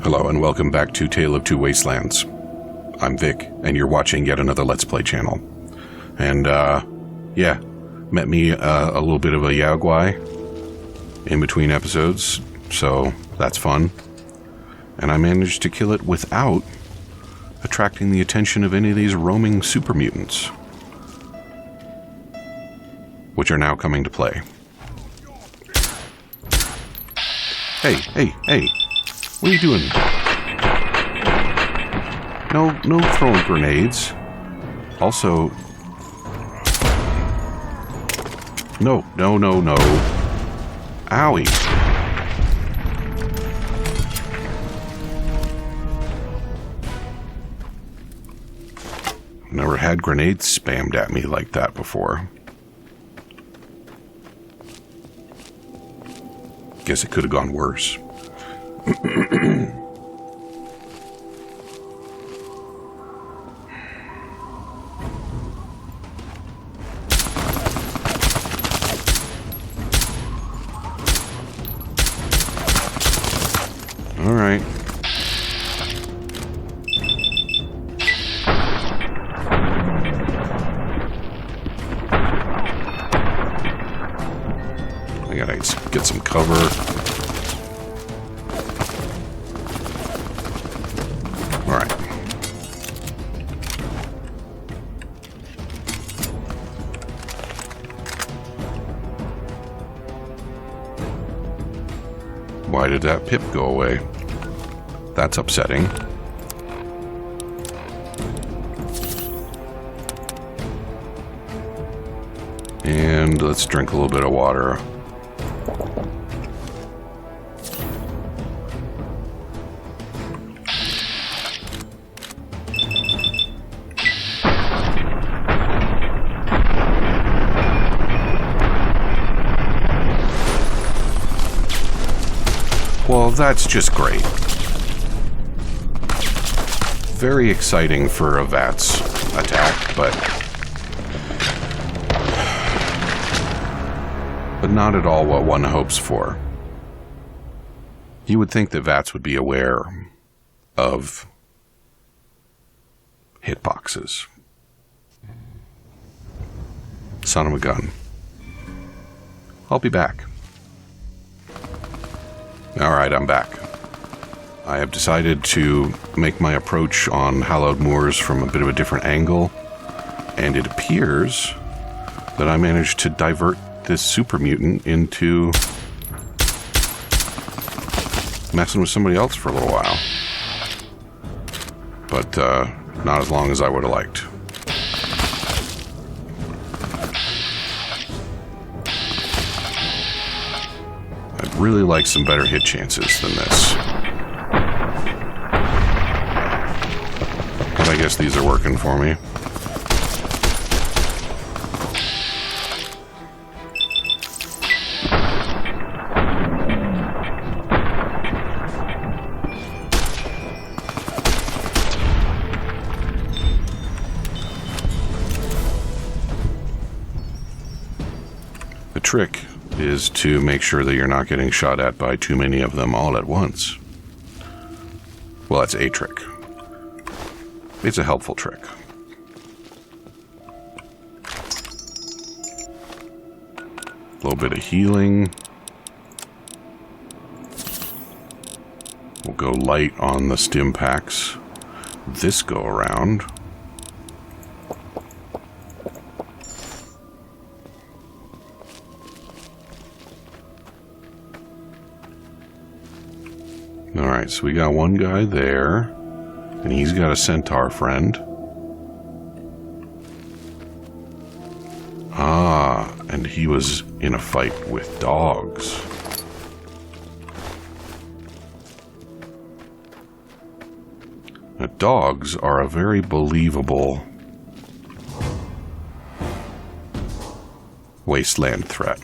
Hello and welcome back to Tale of Two Wastelands. I'm Vic, and you're watching yet another Let's Play channel. And, met me a little bit of a Yaogwai in between episodes, so that's fun. And I managed to kill it without attracting the attention of any of these roaming super mutants, which are now coming to play. Hey! What are you doing? No throwing grenades. Also... No. Owie. Never had grenades spammed at me like that before. Guess it could have gone worse. All right. I gotta get some cover. All right. Why did that pip go away? That's upsetting. And let's drink a little bit of water. Well, that's just great. Very exciting for a VATS attack, but not at all what one hopes for. You would think that VATS would be aware of hitboxes. Son of a gun. I'll be back. Alright, I'm back. I have decided to make my approach on Hallowed Moors from a bit of a different angle, and it appears that I managed to divert this super mutant into messing with somebody else for a little while. But, not as long as I would have liked. I'd really like some better hit chances than this. But I guess these are working for me. The trick is to make sure that you're not getting shot at by too many of them all at once. Well, that's a trick. It's a helpful trick. A little bit of healing. We'll go light on the stim packs this go around. Alright, so we got one guy there, and he's got a centaur friend. Ah, and he was in a fight with dogs. Now, dogs are a very believable Wasteland threat.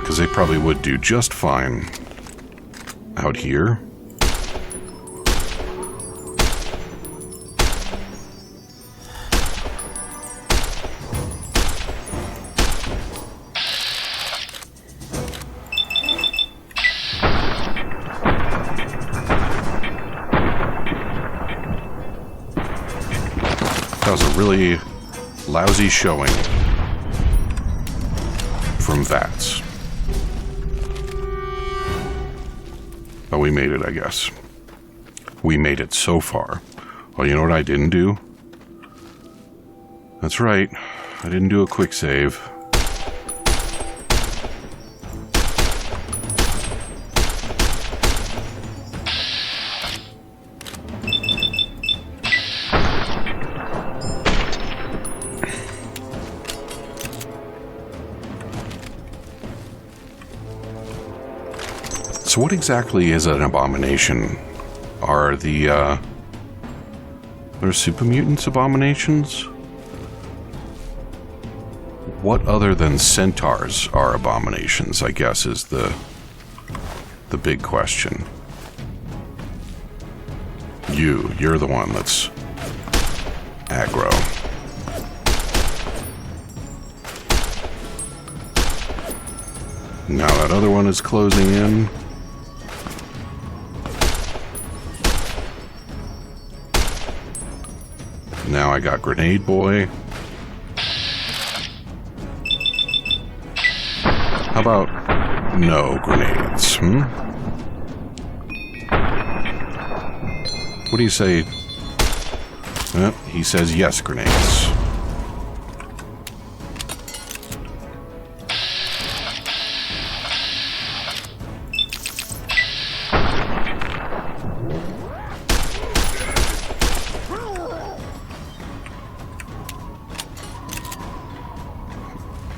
Because they probably would do just fine out here. lousy showing from VATS. But we made it, I guess. We made it so far. Well, you know what I didn't do? That's right. I didn't do a quick save. So what exactly is an abomination? Are the, are super mutants abominations? What other than centaurs are abominations, I guess, is the big question. You're the one that's aggro. Now that other one is closing in. Now I got Grenade Boy. How about no grenades, What do you say? He says yes, grenades.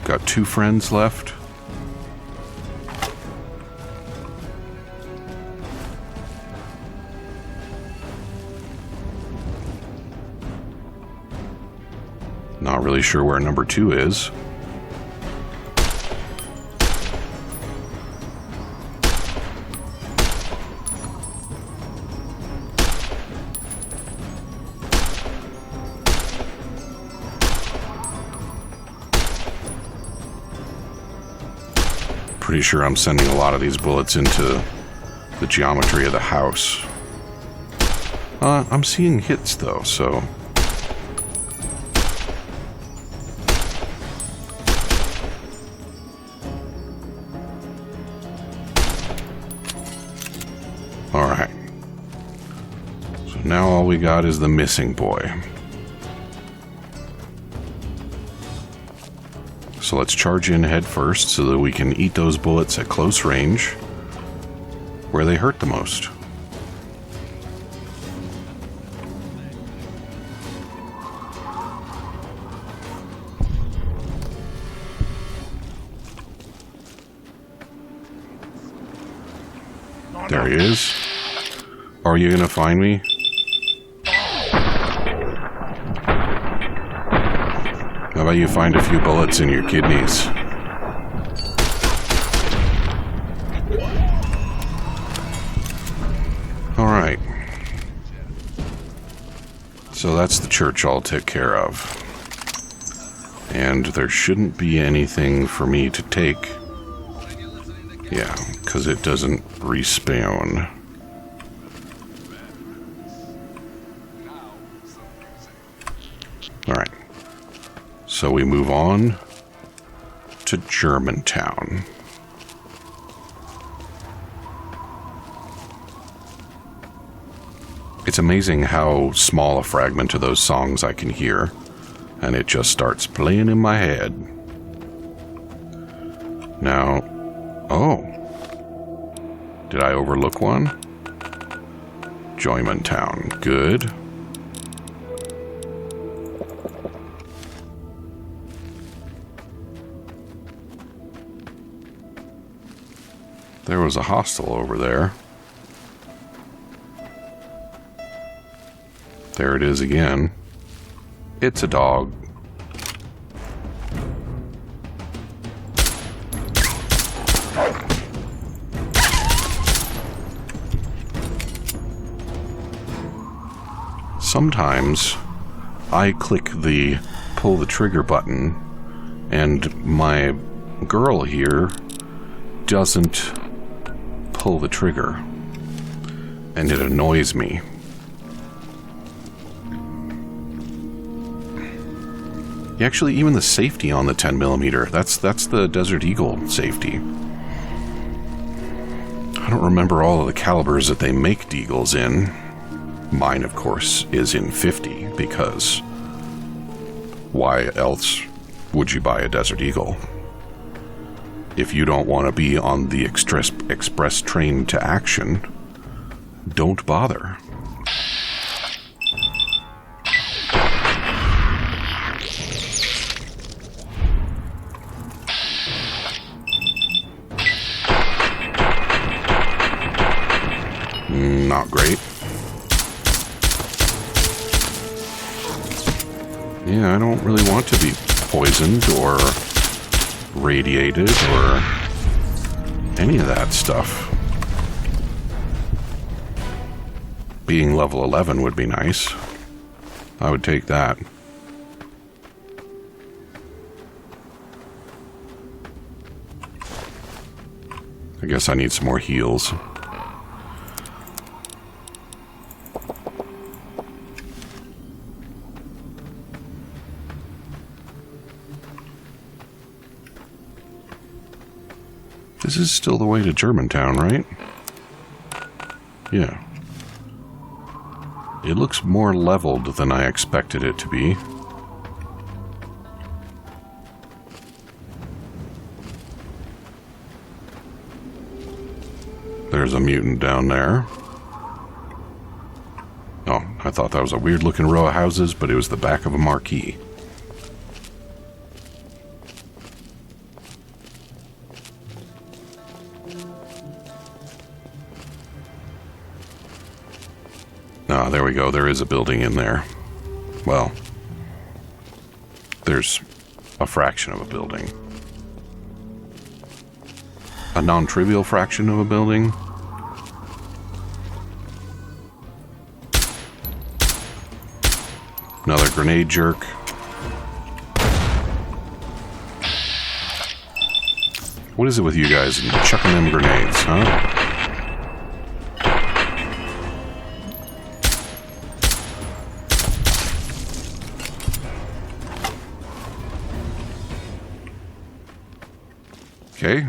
Got 2 friends left. Not really sure where number 2 is. Pretty sure I'm sending a lot of these bullets into the geometry of the house. I'm seeing hits though, so... Alright. So now all we got is the missing boy. So let's charge in head first so that we can eat those bullets at close range where they hurt the most. There he is. Are you gonna find me? How about you find a few bullets in your kidneys? Alright. So that's the church all took care of. And there shouldn't be anything for me to take. Yeah, because it doesn't respawn. Alright. So we move on to Germantown. It's amazing how small a fragment of those songs I can hear, and it just starts playing in my head. Now, oh, did I overlook one? Joymantown, good. There was a hostel over there. There it is again. It's a dog. Sometimes I click the pull the trigger button and my girl here doesn't pull the trigger, and it annoys me. Actually, even the safety on the 10mm, that's the Desert Eagle safety. I don't remember all of the calibers that they make Deagles in. Mine, of course, is in 50, because why else would you buy a Desert Eagle? If you don't want to be on the express train to action, don't bother. Not great. Yeah, I don't really want to be poisoned or radiated or any of that stuff. Being level 11 would be nice. I would take that. I guess I need some more heals. This is still the way to Germantown, right? Yeah. It looks more leveled than I expected it to be. There's a mutant down there. Oh, I thought that was a weird-looking row of houses, but it was the back of a marquee. Ah, there we go. There is a building in there. Well, there's a fraction of a building. A non-trivial fraction of a building. Another grenade jerk. What is it with you guys and chucking them grenades, huh? Okay.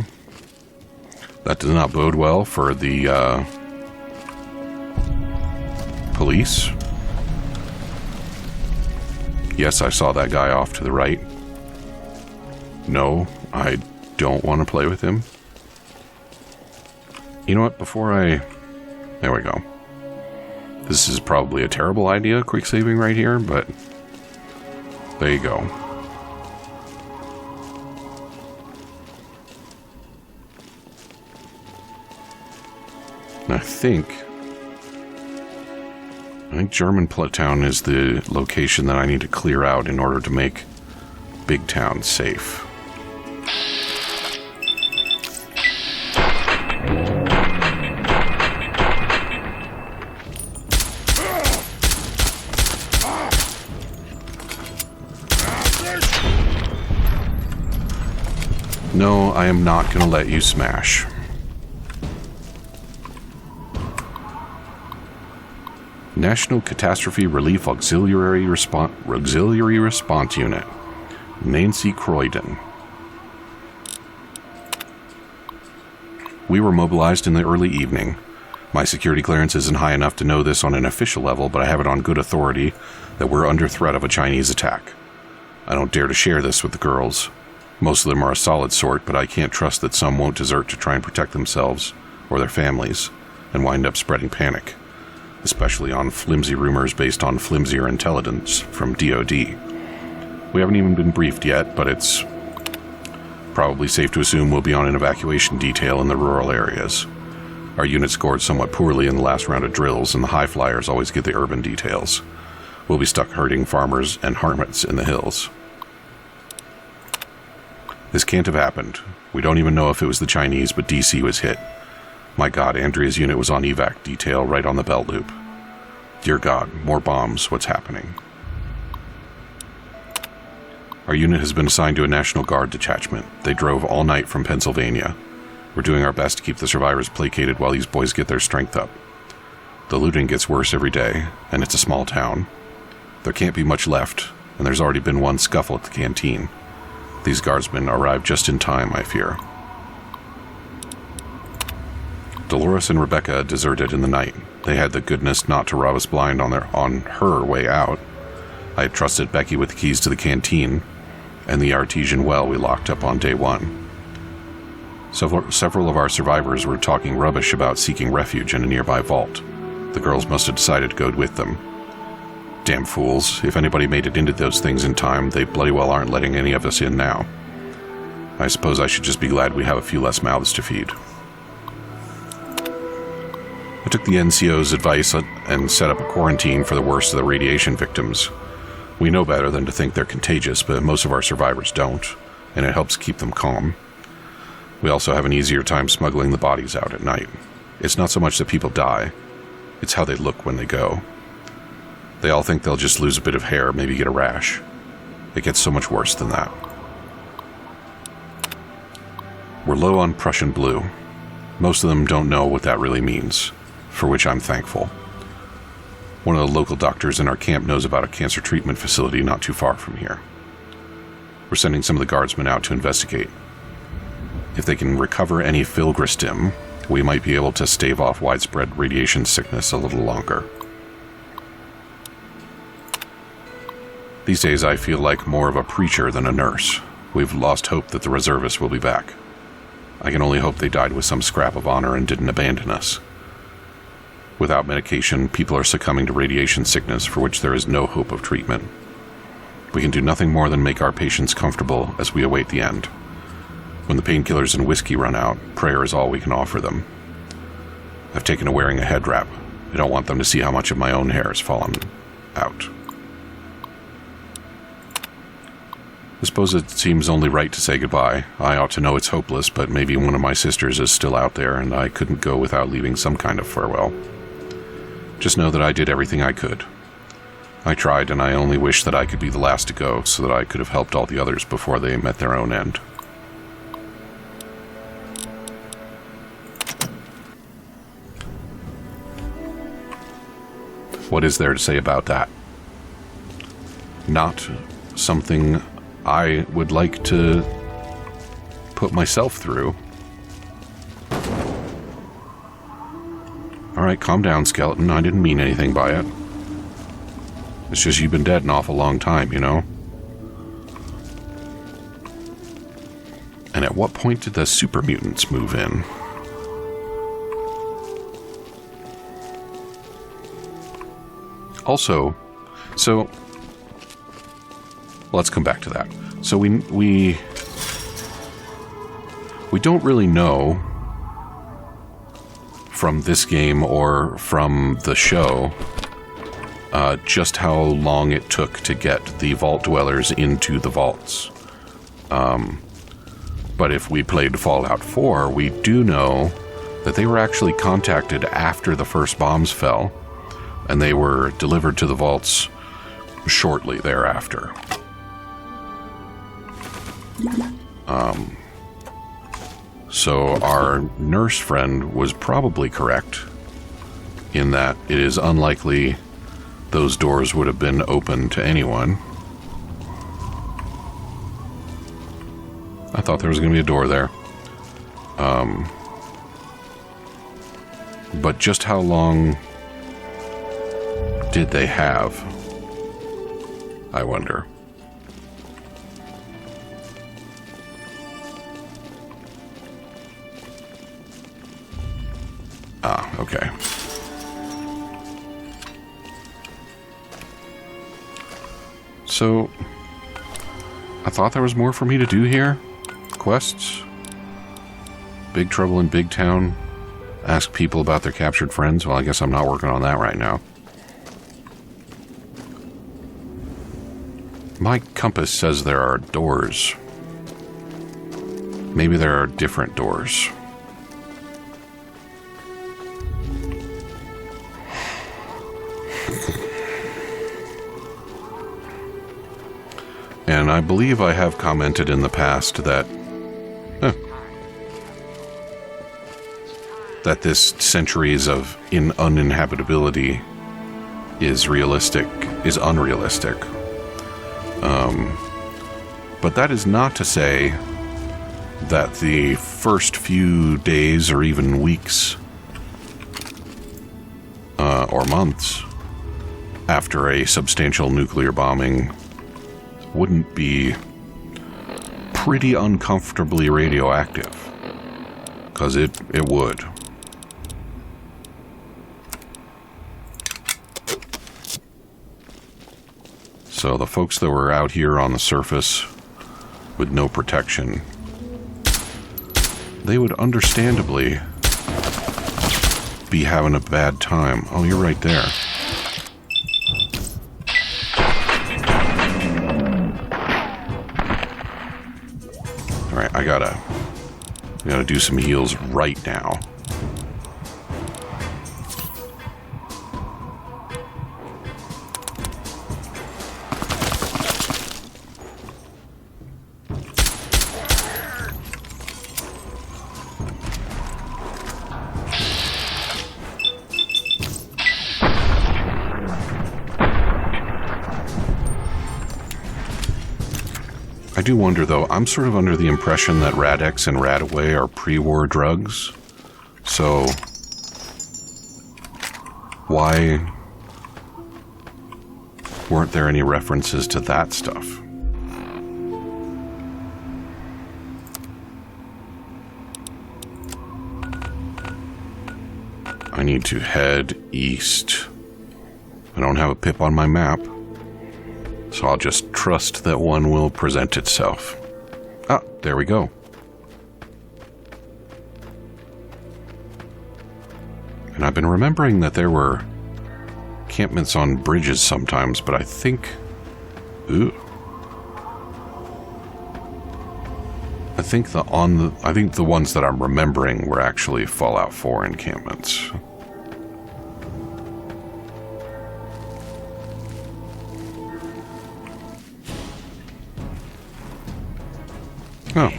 That does not bode well for the police. Yes, I saw that guy off to the right. No, I don't want to play with him. You know what, there we go. This is probably a terrible idea, quick saving right here, but there you go. I think Germantown is the location that I need to clear out in order to make Big Town safe. No, I am not going to let you smash. National Catastrophe Relief Auxiliary Response Unit. Nancy Croydon. We were mobilized in the early evening. My security clearance isn't high enough to know this on an official level, but I have it on good authority that we're under threat of a Chinese attack. I don't dare to share this with the girls. Most of them are a solid sort, but I can't trust that some won't desert to try and protect themselves or their families and wind up spreading panic. Especially on flimsy rumors based on flimsier intelligence from DoD. We haven't even been briefed yet, but it's probably safe to assume we'll be on an evacuation detail in the rural areas. Our unit scored somewhat poorly in the last round of drills, and the high flyers always get the urban details. We'll be stuck herding farmers and hermits in the hills. This can't have happened. We don't even know if it was the Chinese, but DC was hit. My God, Andrea's unit was on evac detail right on the belt loop. Dear God, more bombs. What's happening? Our unit has been assigned to a National Guard detachment. They drove all night from Pennsylvania. We're doing our best to keep the survivors placated while these boys get their strength up. The looting gets worse every day, and it's a small town. There can't be much left, and there's already been one scuffle at the canteen. These guardsmen arrived just in time, I fear. Dolores and Rebecca deserted in the night. They had the goodness not to rob us blind on her way out. I had trusted Becky with the keys to the canteen and the artesian well we locked up on day one. Several of our survivors were talking rubbish about seeking refuge in a nearby vault. The girls must have decided to go with them. Damn fools. If anybody made it into those things in time, they bloody well aren't letting any of us in now. I suppose I should just be glad we have a few less mouths to feed. I took the NCO's advice and set up a quarantine for the worst of the radiation victims. We know better than to think they're contagious, but most of our survivors don't, and it helps keep them calm. We also have an easier time smuggling the bodies out at night. It's not so much that people die, it's how they look when they go. They all think they'll just lose a bit of hair, maybe get a rash. It gets so much worse than that. We're low on Prussian blue. Most of them don't know what that really means, for which I'm thankful. One of the local doctors in our camp knows about a cancer treatment facility not too far from here. We're sending some of the guardsmen out to investigate. If they can recover any filgrastim, we might be able to stave off widespread radiation sickness a little longer. These days I feel like more of a preacher than a nurse. We've lost hope that the reservists will be back. I can only hope they died with some scrap of honor and didn't abandon us. Without medication, people are succumbing to radiation sickness for which there is no hope of treatment. We can do nothing more than make our patients comfortable as we await the end. When the painkillers and whiskey run out, prayer is all we can offer them. I've taken to wearing a head wrap. I don't want them to see how much of my own hair has fallen out. I suppose it seems only right to say goodbye. I ought to know it's hopeless, but maybe one of my sisters is still out there, and I couldn't go without leaving some kind of farewell. Just know that I did everything I could. I tried, and I only wish that I could be the last to go, so that I could have helped all the others before they met their own end. What is there to say about that? Not something I would like to put myself through. Alright, calm down, skeleton. I didn't mean anything by it. It's just you've been dead an awful long time, you know? And at what point did the super mutants move in? Also, so let's come back to that. So we don't really know from this game or from the show just how long it took to get the vault dwellers into the vaults. But if we played Fallout 4, we do know that they were actually contacted after the first bombs fell, and they were delivered to the vaults shortly thereafter. So our nurse friend was probably correct in that it is unlikely those doors would have been open to anyone. I thought there was going to be a door there. But just how long did they have? I wonder. Ah, okay. So, I thought there was more for me to do here. Quests. Big Trouble in Big Town. Ask people about their captured friends. Well, I guess I'm not working on that right now. My compass says there are doors. Maybe there are different doors. And I believe I have commented in the past that that this centuries of uninhabitability is unrealistic. But that is not to say that the first few days or even weeks or months after a substantial nuclear bombing wouldn't be pretty uncomfortably radioactive, because it would. So the folks that were out here on the surface with no protection, they would understandably be having a bad time. Oh, you're right there. Alright, I gotta do some heals right now. I do wonder, though, I'm sort of under the impression that Rad-X and Radaway are pre-war drugs. So, why weren't there any references to that stuff? I need to head east. I don't have a pip on my map, so I'll just trust that one will present itself. Ah, there we go. And I've been remembering that there were encampments on bridges sometimes, but I think... Ooh. I think the ones that I'm remembering were actually Fallout 4 encampments. Oh.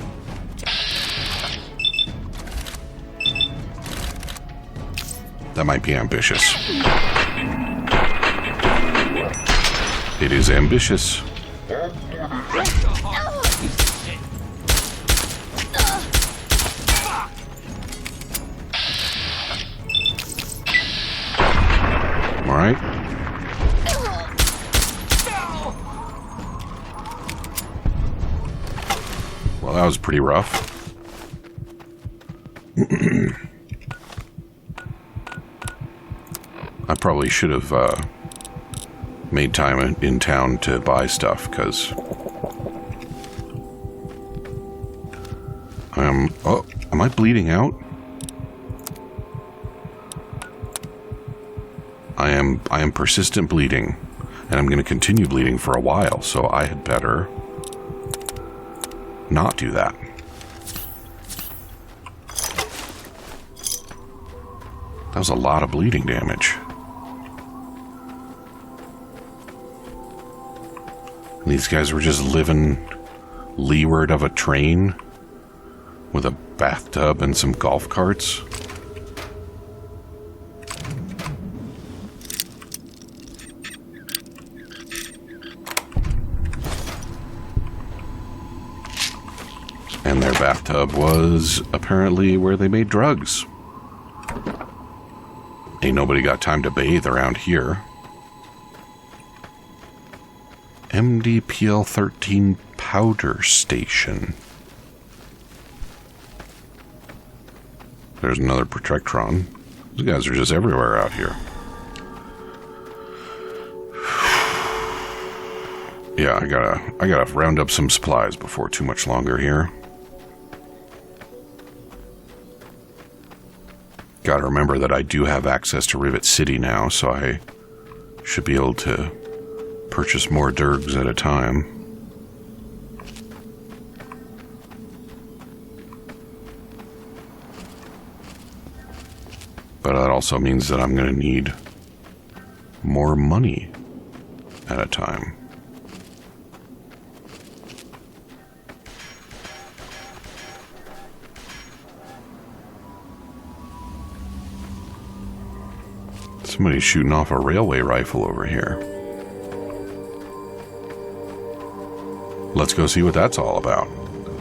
That might be ambitious. It is ambitious. All right. Well, that was pretty rough. I probably should have made time in town to buy stuff, because oh, am I bleeding out? I am persistent bleeding, and I'm going to continue bleeding for a while, so I had better not do that. That was a lot of bleeding damage. And these guys were just living leeward of a train with a bathtub and some golf carts. And their bathtub was apparently where they made drugs. Ain't nobody got time to bathe around here. MDPL-13 powder station. There's another Protectron. These guys are just everywhere out here. Yeah, I gotta round up some supplies before too much longer here. Gotta remember that I do have access to Rivet City now, so I should be able to purchase more dergs at a time. But that also means that I'm going to need more money at a time. Somebody's shooting off a railway rifle over here. let's go see what that's all about.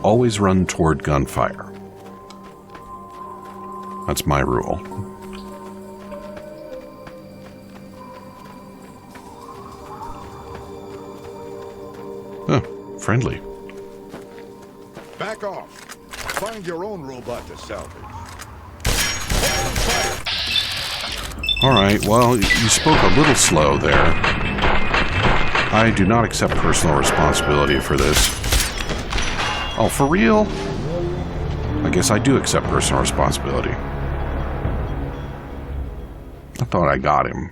Always run toward gunfire. That's my rule. Oh, friendly. Back off. Find your own robot to salvage. Alright, well, you spoke a little slow there. I do not accept personal responsibility for this. Oh, for real? I guess I do accept personal responsibility. I thought I got him.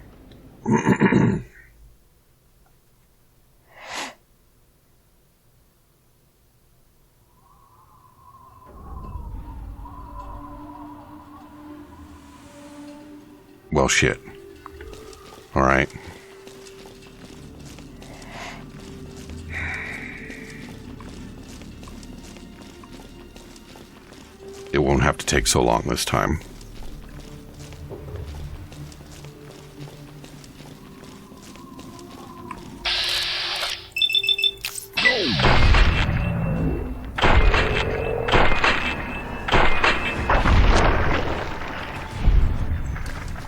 Well, shit. Alright. It won't have to take so long this time.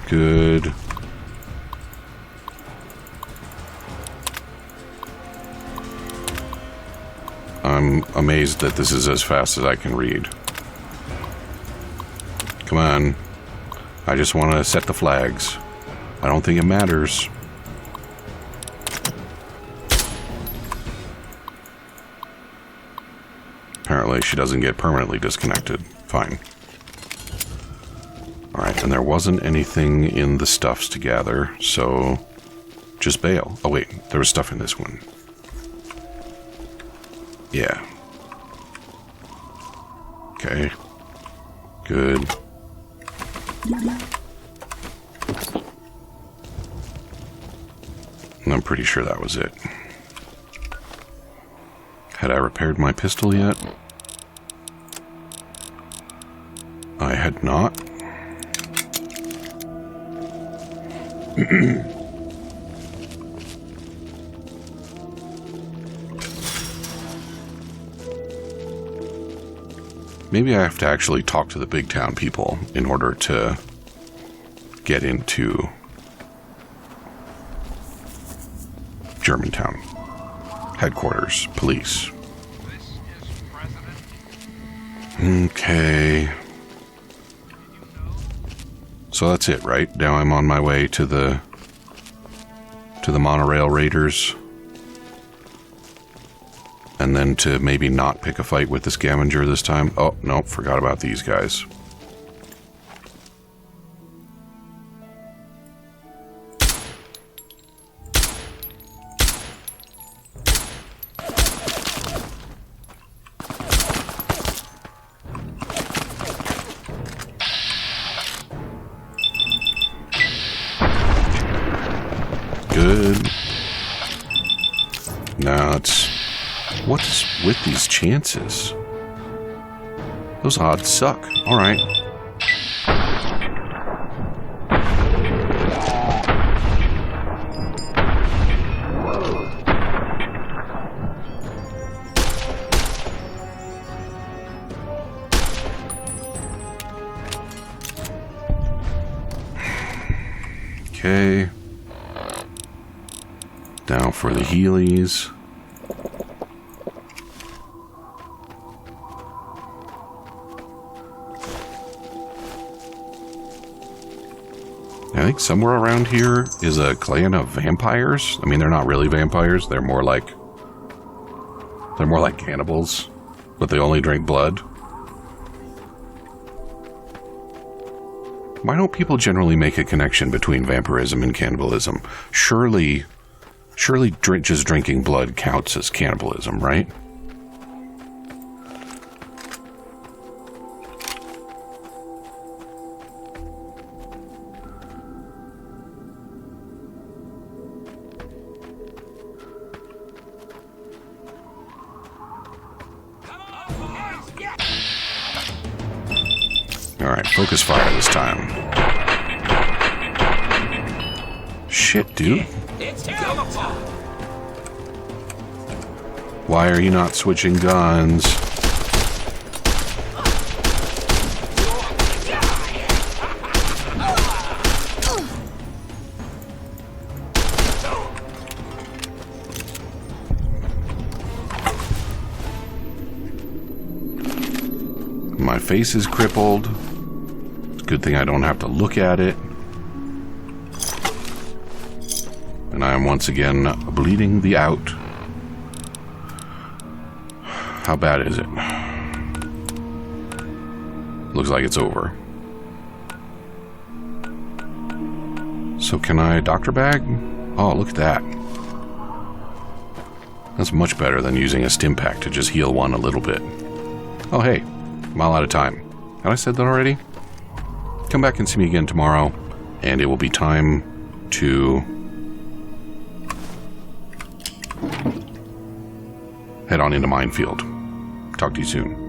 Good. I'm amazed that this is as fast as I can read. Come on. I just want to set the flags. I don't think it matters. Apparently she doesn't get permanently disconnected. Fine. Alright, and there wasn't anything in the stuffs to gather, so just bail. Oh wait, there was stuff in this one. Yeah. Okay. Good. And I'm pretty sure that was it. Had I repaired my pistol yet? I had not. Maybe I have to actually talk to the big town people in order to get into Germantown. Headquarters, police. Okay. So that's it, right? Now I'm on my way to the monorail raiders. And then to maybe not pick a fight with the scavenger this time. Oh, no, forgot about these guys. Good. Now it's... What's with these chances? Those odds suck. Alright. Okay. Now for the Heelys. I think somewhere around here is a clan of vampires. I mean, they're not really vampires. They're more like cannibals, but they only drink blood. Why don't people generally make a connection between vampirism and cannibalism? Surely just drinking blood counts as cannibalism, right? Alright, focus fire this time. Shit, dude. Why are you not switching guns? My face is crippled. It's a good thing I don't have to look at it. And I am once again bleeding the out. How bad is it? Looks like it's over. So can I doctor bag? Oh, look at that. That's much better than using a stim pack to just heal one a little bit. Oh, hey, I'm all out of time. Had I said that already? Come back and see me again tomorrow, and it will be time to head on into Minefield. Talk to you soon.